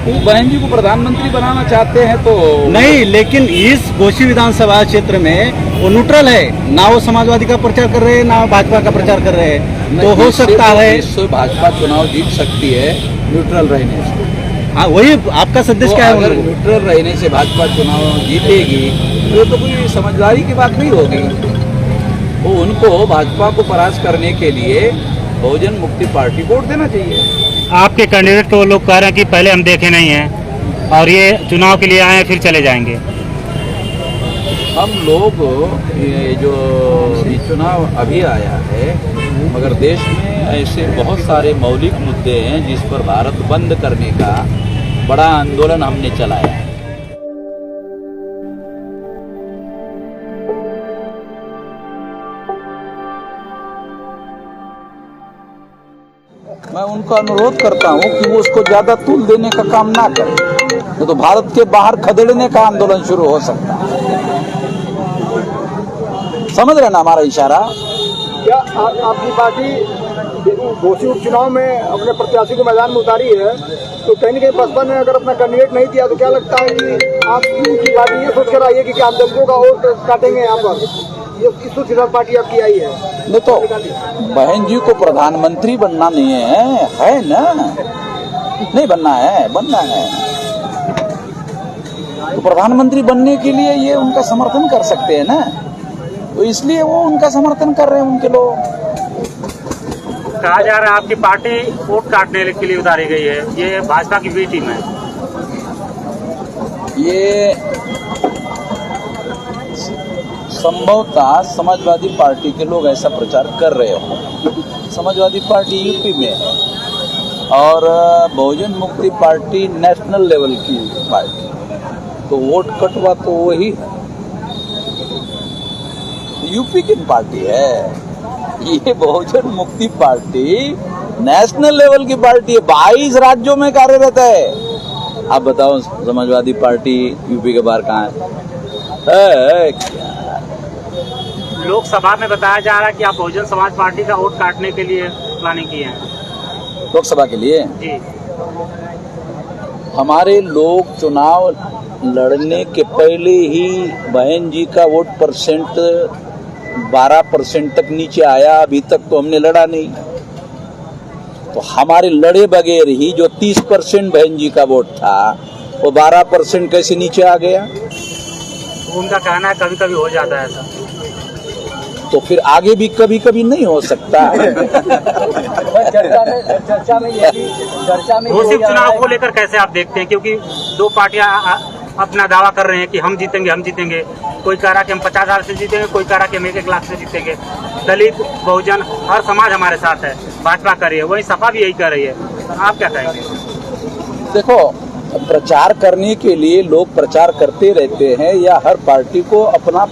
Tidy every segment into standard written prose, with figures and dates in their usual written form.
वो बहन जी को प्रधानमंत्री बनाना चाहते हैं तो नहीं, लेकिन इस घोसी विधानसभा क्षेत्र में वो न्यूट्रल है, ना वो समाजवादी का प्रचार कर रहे हैं ना भाजपा का प्रचार कर रहे हैं, तो हो सकता है इससे भाजपा चुनाव जीत सकती है न्यूट्रल रहने से। हाँ, वही आपका संदेश तो क्या है? अगर न्यूट्रल रहने से भाजपा चुनाव जीतेगी तो कोई समझदारी की बात नहीं होगी। वो उनको भाजपा को परास्त करने के लिए बहुजन मुक्ति पार्टी वोट देना चाहिए। आपके कैंडिडेट को लोग कह रहे हैं कि पहले हम देखे नहीं हैं और ये चुनाव के लिए आए हैं फिर चले जाएंगे। हम लोग ये जो चुनाव अभी आया है, मगर देश में ऐसे बहुत सारे मौलिक मुद्दे हैं जिस पर भारत बंद करने का बड़ा आंदोलन हमने चलाया है। मैं उनका अनुरोध करता हूं कि वो उसको ज्यादा तूल देने का काम ना करें, तो भारत के बाहर खदेड़ने का आंदोलन शुरू हो सकता है। समझ रहे ना हमारा इशारा? क्या आपकी पार्टी घोसी उपचुनाव में अपने प्रत्याशी को मैदान में उतारी है, तो कहीं न कहीं बसपा ने अगर अपना कैंडिडेट नहीं दिया तो क्या लगता है कि आपकी पार्टी ये सोच कर आई है कि आप दलितों का वोट काटेंगे यहाँ पर? ये किस सोच के साथ पार्टी आपकी आई है? नहीं तो बहन जी को प्रधानमंत्री बनना नहीं है ना, नहीं बनना है, बनना है तो प्रधानमंत्री बनने के लिए ये उनका समर्थन कर सकते हैं ना, तो इसलिए वो उनका समर्थन कर रहे हैं उनके लोग। कहा जा रहा है आपकी पार्टी वोट काटने के लिए उतारी गई है, ये भाजपा की बी टीम है। ये संभवतः समाजवादी पार्टी के लोग ऐसा प्रचार कर रहे हो। समाजवादी पार्टी यूपी में है और बहुजन मुक्ति पार्टी नेशनल लेवल की पार्टी, तो वोट कटवा तो वही है, यूपी की पार्टी है। ये बहुजन मुक्ति पार्टी नेशनल लेवल की पार्टी है, 22 राज्यों में कार्यरत है। आप बताओ समाजवादी पार्टी यूपी के बाहर कहाँ है? लोकसभा में बताया जा रहा है कि आप बहुजन समाज पार्टी का वोट काटने के लिए प्लानिंग की है। लोकसभा के लिए जी, हमारे लोग चुनाव लड़ने के पहले ही बहन जी का वोट परसेंट 12% तक नीचे आया। अभी तक तो हमने लड़ा नहीं, तो हमारे लड़े बगैर ही जो 30% बहन जी का वोट था वो 12% कैसे नीचे आ गया? उनका कहना है कभी कभी हो जाता है ऐसा, तो फिर आगे भी कभी कभी नहीं हो सकता। घोसी चुनाव को लेकर कैसे आप देखते हैं? क्योंकि दो पार्टियां अपना दावा कर रहे हैं कि हम जीतेंगे। कोई कह रहा है कि हम 50,000 से जीतेंगे, कोई कह रहा है कि हम 1 लाख से जीतेंगे। दलित, बहुजन, हर समाज हमारे साथ है, भाजपा कर रही है, वही सपा भी यही कर रही है। आप क्या कहेंगे? देखो, प्रचार करने के लिए लोग प्रचार करते रहते हैं, या हर पार्टी को अपना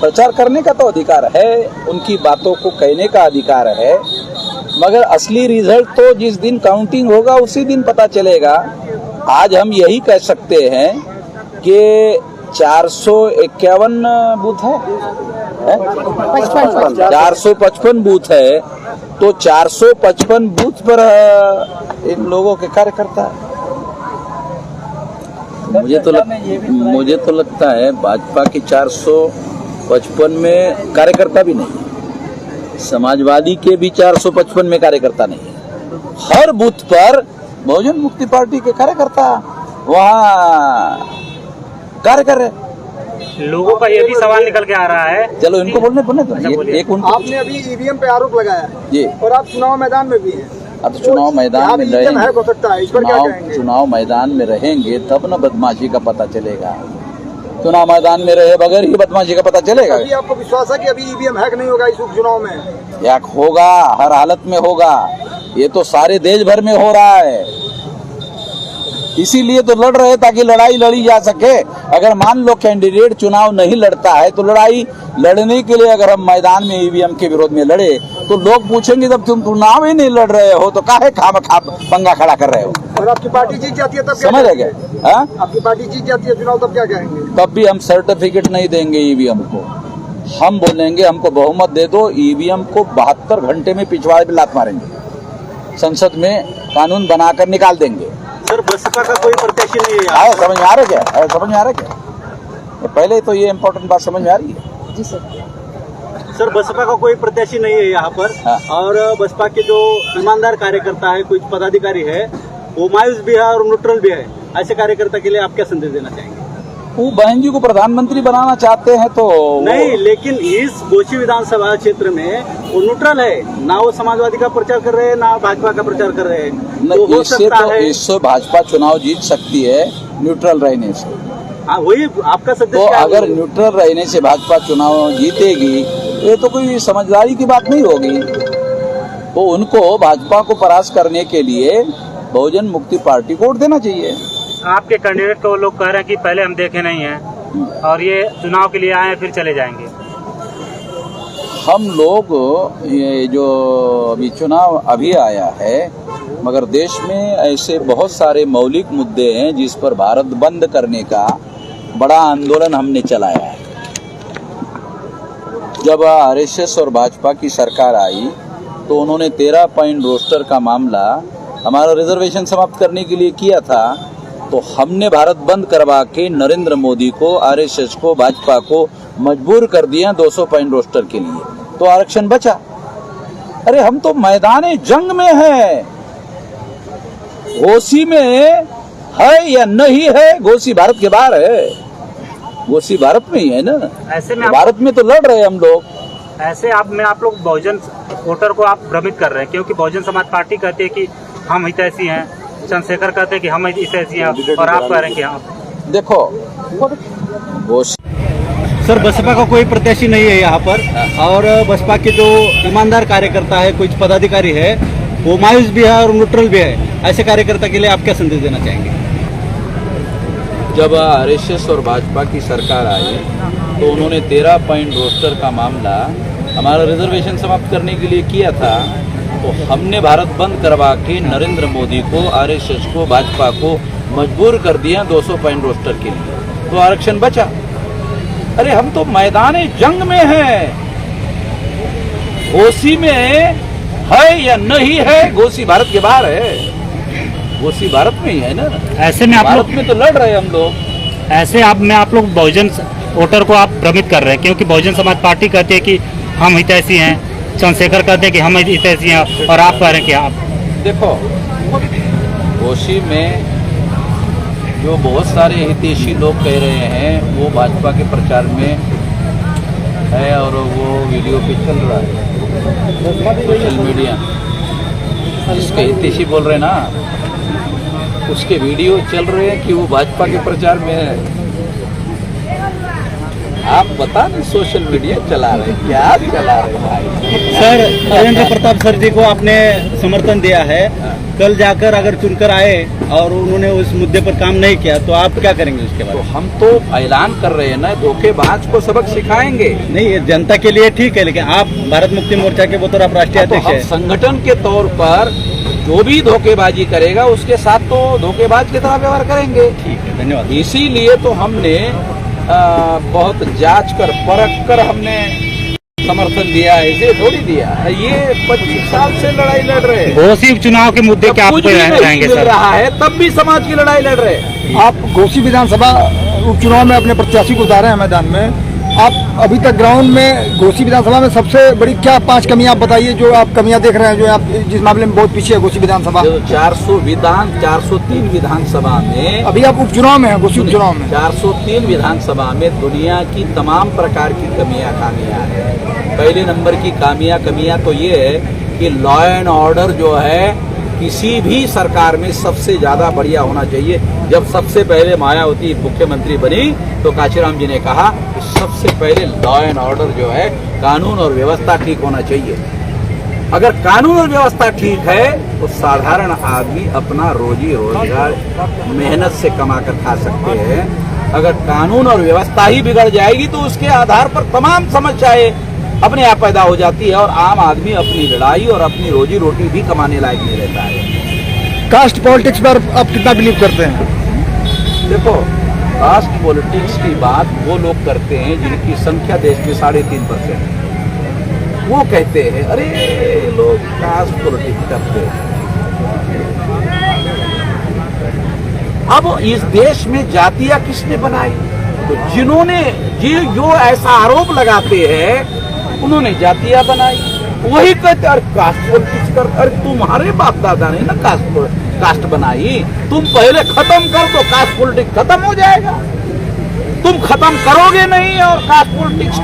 प्रचार करने का तो अधिकार है, उनकी बातों को कहने का अधिकार है, मगर असली रिजल्ट तो जिस दिन काउंटिंग होगा उसी दिन पता चलेगा। आज हम यही कह सकते हैं कि 451 बूथ है, 455 बूथ है, तो 455 बूथ पर इन लोगों के कार्यकर्ता है। मुझे तो लगता है भाजपा की 455 में कार्यकर्ता भी नहीं है, समाजवादी के भी 455 में कार्यकर्ता नहीं है। हर बूथ पर बहुजन मुक्ति पार्टी के कार्यकर्ता वहाँ कार्य कर रहे। लोगों का ये भी सवाल निकल के आ रहा है। चलो इनको बोलने दो। एक उनको आपने अभी ईवीएम पे आरोप लगाया जी, और आप चुनाव मैदान में भी हैं। अब तो चुनाव मैदान में रहेंगे, हो सकता है, इस पर क्या कहेंगे? चुनाव मैदान में रहेंगे तब न बदमाशी का पता चलेगा। चुनाव मैदान में रहे बगैर ही बदमाशी का पता चलेगा। अभी आपको विश्वास है कि अभी ईवीएम हैक नहीं होगा इस उपचुनाव में? हैक होगा, हर हालत में होगा। ये तो सारे देश भर में हो रहा है, इसीलिए तो लड़ रहे ताकि लड़ाई लड़ी जा सके। अगर मान लो कैंडिडेट चुनाव नहीं लड़ता है तो लड़ाई लड़ने के लिए अगर हम मैदान में ईवीएम के विरोध में लड़े तो लोग पूछेंगे जब तुम चुनाव ही नहीं लड़ रहे हो तो काहे खामखा पंगा खड़ा कर रहे हो। और आपकी पार्टी जीत जाती है तब क्या समझ कहेंगे? गए? आपकी पार्टी जीत जाती है चुनाव तब क्या कहेंगे? तब भी हम सर्टिफिकेट नहीं देंगे ईवीएम को। हम बोलेंगे हमको बहुमत दे दो, ईवीएम को 72 घंटे में पिछवाड़े पे लात मारेंगे, संसद में कानून बनाकर निकाल देंगे। सर बसपा का कोई प्रत्याशी नहीं है आए समझ में आ रहा क्या? आए समझ में आ रहा क्या? ये पहले तो ये इम्पोर्टेंट बात समझ में आ रही है। जी सर। सर बसपा का कोई प्रत्याशी नहीं है यहाँ पर। हाँ। और बसपा के जो ईमानदार कार्यकर्ता है, कुछ पदाधिकारी है, वो मायूस भी है और न्यूट्रल भी है। ऐसे कार्यकर्ता के लिए आप क्या संदेश देना चाहेंगे? वो बहन जी को प्रधानमंत्री बनाना चाहते हैं तो नहीं, लेकिन इस गोची विधानसभा क्षेत्र में वो न्यूट्रल है, ना वो समाजवादी का प्रचार कर रहे हैं ना भाजपा का प्रचार कर रहे हैं। तो हो सकता है इससे भाजपा चुनाव जीत सकती है न्यूट्रल रहने से। हाँ, वही आपका संदेश तो क्या है? अगर न्यूट्रल रहने से भाजपा चुनाव जीतेगी ये तो कोई समझदारी की बात नहीं होगी। तो उनको भाजपा को परास्त करने के लिए बहुजन मुक्ति पार्टी को वोट देना चाहिए। आपके कैंडिडेट को लोग कह रहे हैं कि पहले हम देखे नहीं हैं और ये चुनाव के लिए आए हैं फिर चले जाएंगे। हम लोग ये जो अभी चुनाव अभी आया है, मगर देश में ऐसे बहुत सारे मौलिक मुद्दे हैं जिस पर भारत बंद करने का बड़ा आंदोलन हमने चलाया है। जब आरएसएस और भाजपा की सरकार आई तो उन्होंने 13 पॉइंट रोस्टर का मामला हमारा रिजर्वेशन समाप्त करने के लिए किया था। तो हमने भारत बंद करवा के नरेंद्र मोदी को, आरएसएस को, भाजपा को मजबूर कर दिया 200 पॉइंट रोस्टर के लिए, तो आरक्षण बचा। अरे हम तो मैदान जंग में हैं। घोसी में है या नहीं है? घोसी भारत के बाहर है, घोसी भारत में ही है ना। ऐसे में भारत में तो लड़ रहे हैं हम लोग। ऐसे आप लोग बहुजन वोटर को आप भ्रमित कर रहे हैं, क्योंकि बहुजन समाज पार्टी कहती है कि हम हितैषी हैं, चंद्रशेखर कहते हैं कि हम हितैषी हैं, और आप कह रहे हैं कि हम। देखो घोसी सर बसपा का कोई प्रत्याशी नहीं है यहाँ पर। और बसपा के जो ईमानदार कार्यकर्ता है, कुछ पदाधिकारी है, वो मायूस भी है और न्यूट्रल भी है। ऐसे कार्यकर्ता के लिए आप क्या संदेश देना चाहेंगे? जब आरएसएस और भाजपा की सरकार आई तो उन्होंने 13 पॉइंट रोस्टर का मामला हमारा रिजर्वेशन समाप्त करने के लिए किया था। तो हमने भारत बंद करवा के नरेंद्र मोदी को, आरएसएस को, भाजपा को मजबूर कर दिया 200 पॉइंट रोस्टर के लिए, तो आरक्षण बचा। अरे हम तो मैदान जंग में हैं। घोसी में है या नहीं है? घोसी भारत के बाहर है, घोसी भारत में ही है ना। ऐसे में भारत में तो लड़ रहे हैं हम लोग। ऐसे आप लोग बहुजन वोटर को आप भ्रमित कर रहे हैं, क्योंकि बहुजन समाज पार्टी कहती है कि हम हितैषी हैं, चंद्रशेखर कहते हैं कि हम हितैषी हैं, और आप कह रहे हैं कि आप। देखो घोसी में जो बहुत सारे हितैषी लोग कह रहे हैं वो भाजपा के प्रचार में है, और वो वीडियो पे चल रहा है सोशल मीडिया। जिसके हितैषी बोल रहे हैं ना, उसके वीडियो चल रहे हैं कि वो भाजपा के प्रचार में है। आप बता नहीं सोशल मीडिया चला रहे हैं, क्या चला रहे हैं भाई? सर नरेंद्र प्रताप सर जी को आपने समर्थन दिया है, कल जाकर अगर चुनकर आए और उन्होंने उस मुद्दे पर काम नहीं किया तो आप क्या करेंगे उसके बाद? तो हम तो ऐलान कर रहे हैं ना, धोखेबाज को सबक सिखाएंगे। नहीं, ये जनता के लिए ठीक है, लेकिन आप भारत मुक्ति मोर्चा के बतौर आप राष्ट्रीय तो अध्यक्ष हम हैं। संगठन के तौर पर जो भी धोखेबाजी करेगा उसके साथ तो धोखेबाज की तरह व्यवहार करेंगे। ठीक है, धन्यवाद। इसीलिए तो हमने बहुत जांच कर परख कर हमने समर्थन दिया है, इसे थोड़ी दिया। ये 25 साल से लड़ाई लड़ रहे हैं। घोसी उपचुनाव के मुद्दे क्या आप कुछ भी नहीं जाएंगे मिल सर? रहा है तब भी समाज की लड़ाई लड़ रहे हैं। आप घोसी विधानसभा उपचुनाव में अपने प्रत्याशी को उतारे हैं मैदान में। आप अभी तक ग्राउंड में घोसी विधानसभा में सबसे बड़ी क्या 5 कमियां आप बताइए, जो आप कमियां देख रहे हैं, जो आप जिस मामले में बहुत पीछे है घोसी विधानसभा। जो 403 विधानसभा में, अभी आप उपचुनाव में हैं, घोसी उपचुनाव में 403 विधानसभा में दुनिया की तमाम प्रकार की खामियां हैं। पहले नंबर की कमियां तो ये है कि लॉ एंड ऑर्डर जो है किसी भी सरकार में सबसे ज्यादा बढ़िया होना चाहिए। जब सबसे पहले मायावती मुख्यमंत्री बनी तो काशीराम जी ने कहा कि सबसे पहले लॉ एंड ऑर्डर जो है, कानून और व्यवस्था ठीक होना चाहिए। अगर कानून और व्यवस्था ठीक है तो साधारण आदमी अपना रोजी रोजगार मेहनत से कमा कर खा सकते हैं। अगर कानून और व्यवस्था ही बिगड़ जाएगी तो उसके आधार पर तमाम समस्याएं अपने आप पैदा हो जाती है, और आम आदमी अपनी लड़ाई और अपनी रोजी रोटी भी कमाने लायक नहीं रहता है। कास्ट पॉलिटिक्स पर आप कितना बिलीव करते हैं? देखो, कास्ट पॉलिटिक्स की बात वो लोग करते हैं जिनकी संख्या देश में 3.5% है। वो कहते हैं अरे लोग कास्ट पॉलिटिक्स करते हैं। अब इस देश में जातियां किसने बनाई? तो जिन्होंने जो ऐसा आरोप लगाते हैं उन्होंने जातियां बनाई। वही कहते अरे कास्ट पॉलिटिक्स कर, अरे तुम्हारे बाप दादा ने ना कास्ट बनाई, तुम पहले खत्म कर दो, कास्ट पॉलिटिक्स खत्म हो जाएगा। तुम खत्म करोगे नहीं और कास्ट पॉलिटिक्स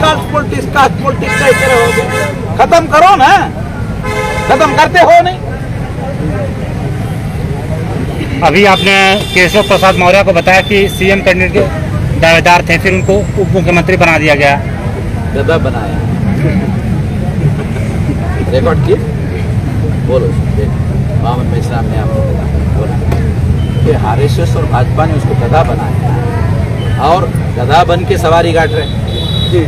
कैसे रहोगे? खत्म करो ना, खत्म करते हो नहीं। अभी आपने केशव प्रसाद मौर्य को बताया कि सीएम कैंडिडेट के दावेदार थे, फिर उनको उप मुख्यमंत्री बना दिया गया। गधा बनाया। रिकॉर्ड किए? बोलो मामन मेश्राम ने आपको बोला कि आरएसएस और भाजपा ने उसको गधा बनाया और गधा बन के सवारी काट रहे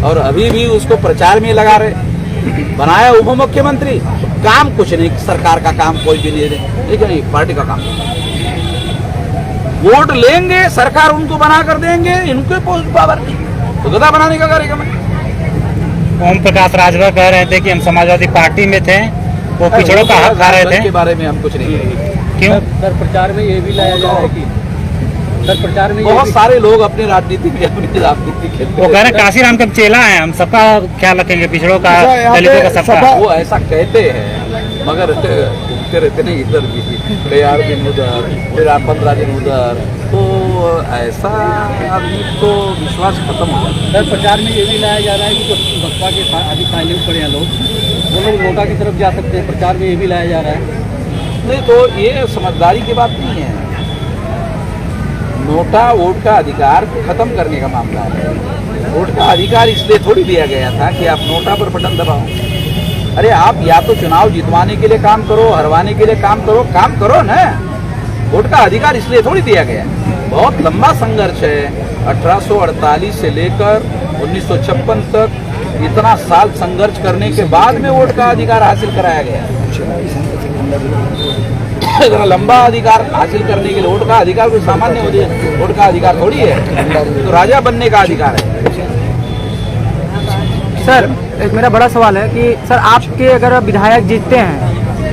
और अभी भी उसको प्रचार में लगा रहे। बनाया उप मुख्यमंत्री, काम कुछ नहीं, सरकार का काम कोई भी नहीं है, लेकिन पार्टी का काम। वोट लेंगे, सरकार उनको बना कर देंगे, इनके पोस्ट पावर नहीं, तो गधा बनाने का कार्यक्रम है। ओम प्रकाश राजभर कह रहे थे कि हम समाजवादी पार्टी में थे, वो पिछड़ों का हक खा रहे थे। के बारे में हम कुछ नहीं कहेंगे। क्यों? सर प्रचार में ये भी लाया जा रहा है कि सर प्रचार में बहुत सारे लोग अपने राजनीति खेलते वो कह रहे हैं काशीराम का चेला है, हम सबका ख्याल रखेंगे, पिछड़ों का, दलितों का, सबका। वो ऐसा कहते हैं मगर घूमते रहते नहीं इधर भी, 4 दिन उधर, फिर 15 दिन उधर, तो ऐसा आदमी तो विश्वास खत्म हो जाता है। सर प्रचार में ये भी लाया जा रहा है कि जो बसपा के अभी साइलेंट पड़े हैं लोग, वो लोग नोटा की तरफ जा सकते हैं, प्रचार में ये भी लाया जा रहा है। नहीं तो ये समझदारी की बात नहीं है। नोटा वोट का अधिकार खत्म करने का मामला है। वोट का अधिकार इसलिए थोड़ी दिया गया था कि आप नोटा पर बटन दबाओ। अरे आप या तो चुनाव जितवाने के लिए काम करो, हरवाने के लिए काम करो ना। वोट का अधिकार इसलिए थोड़ी दिया गया। बहुत लंबा संघर्ष है, 1848 से लेकर 1956 तक इतना साल संघर्ष करने के बाद में वोट का अधिकार हासिल कराया गया। इतना लंबा अधिकार हासिल करने के लिए वोट का अधिकार कोई सामान्य हो जाए, वोट का अधिकार थोड़ी है, तो राजा बनने का अधिकार है। सर एक मेरा बड़ा सवाल है कि सर आपके अगर विधायक जीतते हैं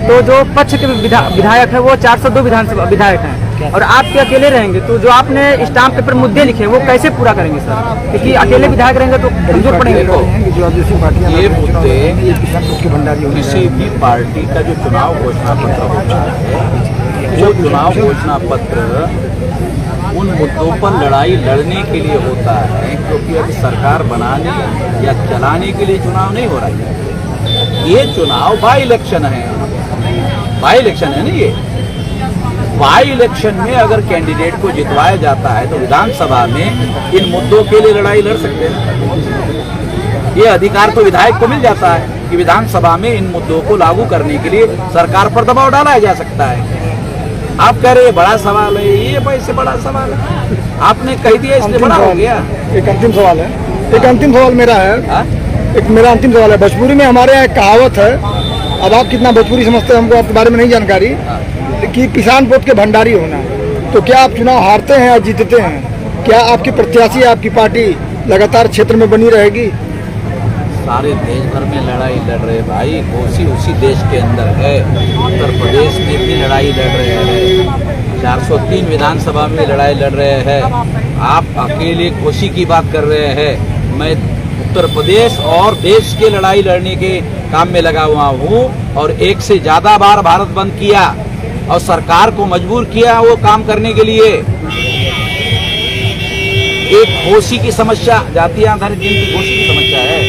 तो जो पक्ष के विधायक है वो 402 विधानसभा विधायक हैं और आपके अकेले रहेंगे, तो जो आपने स्टाम्प पेपर मुद्दे लिखे वो कैसे पूरा करेंगे सर? क्योंकि अकेले विधायक रहेंगे तो कमजोर पड़ेंगे। ये मुद्दे किसी भी पार्टी का जो चुनाव घोषणा पत्र होता है, जो चुनाव घोषणा पत्र उन मुद्दों पर लड़ाई लड़ने के लिए होता है, क्योंकि अभी सरकार बनाने या चलाने के लिए चुनाव नहीं हो रहा है। ये चुनाव बाई इलेक्शन है, बाई इलेक्शन है ना। ये बाई इलेक्शन में अगर कैंडिडेट को जितवाया जाता है तो विधानसभा में इन मुद्दों के लिए लड़ाई लड़ सकते हैं। ये अधिकार तो विधायक को मिल जाता है कि विधानसभा में इन मुद्दों को लागू करने के लिए सरकार पर दबाव डाला जा सकता है। आप कह रहे हैं बड़ा सवाल है, ये पैसे बड़ा सवाल है, आपने कह दिया इसलिए बड़ा हो गया। एक अंतिम सवाल है, एक अंतिम सवाल मेरा है, एक मेरा अंतिम सवाल है। भोजपुरी में हमारे यहाँ एक कहावत है, अब आप कितना भोजपुरी समझते हैं हमको आपके बारे में नहीं जानकारी, कि किसान पोत के भंडारी होना। तो क्या आप चुनाव हारते हैं या जीतते हैं, क्या आपकी प्रत्याशी आपकी पार्टी लगातार क्षेत्र में बनी रहेगी? सारे देश भर में लड़ाई लड़ रहे भाई, उसी देश के अंदर है। उत्तर प्रदेश में भी लड़ाई लड़ रहे हैं, 403 विधानसभा में लड़ाई लड़ रहे हैं। आप अकेले कोसी की बात कर रहे हैं, मैं उत्तर प्रदेश और देश के लड़ाई लड़ने के काम में लगा हुआ हूँ और एक से ज्यादा बार भारत बंद किया और सरकार को मजबूर किया वो काम करने के लिए। एक कोसी की समस्या, जातीय आधारित गिनती घोषी की समस्या है,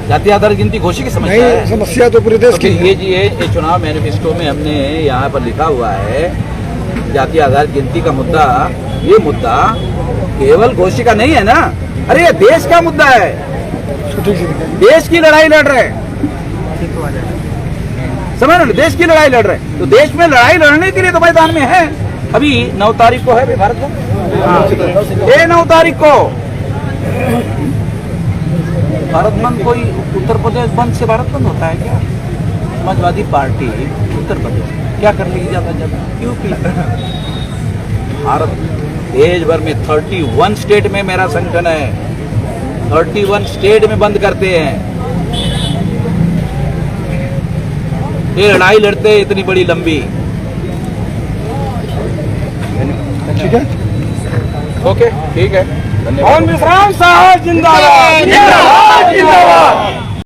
जातीय आधारित गिनती घोषी की समस्या है। समस्या तो पूरे देश की है। ये चुनाव मैनिफेस्टो में हमने यहाँ पर लिखा हुआ है, जातीय आधारित गिनती का मुद्दा, ये मुद्दा केवल घोषी का नहीं है ना, अरे ये देश का मुद्दा है, देश की लड़ाई लड़ रहे हैं, समझ रहे, देश की लड़ाई लड़ रहे हैं। तो देश में लड़ाई लड़ने के लिए तो मैदान में है। अभी 9 तारीख को है भाई भारत बंद, ये 9 तारीख को भारत बंद। कोई उत्तर प्रदेश बंद से भारत बंद होता है क्या? समाजवादी पार्टी उत्तर प्रदेश क्या कर लेगी ज्यादा यूपी। भारत देश भर में 31 स्टेट में मेरा संगठन है, 31 स्टेट में बंद करते हैं। ये लड़ाई लड़ते हैं इतनी बड़ी लंबी, ठीक है, ओके, ठीक है, धन्यवाद। विश्राम साहब जिंदाबाद।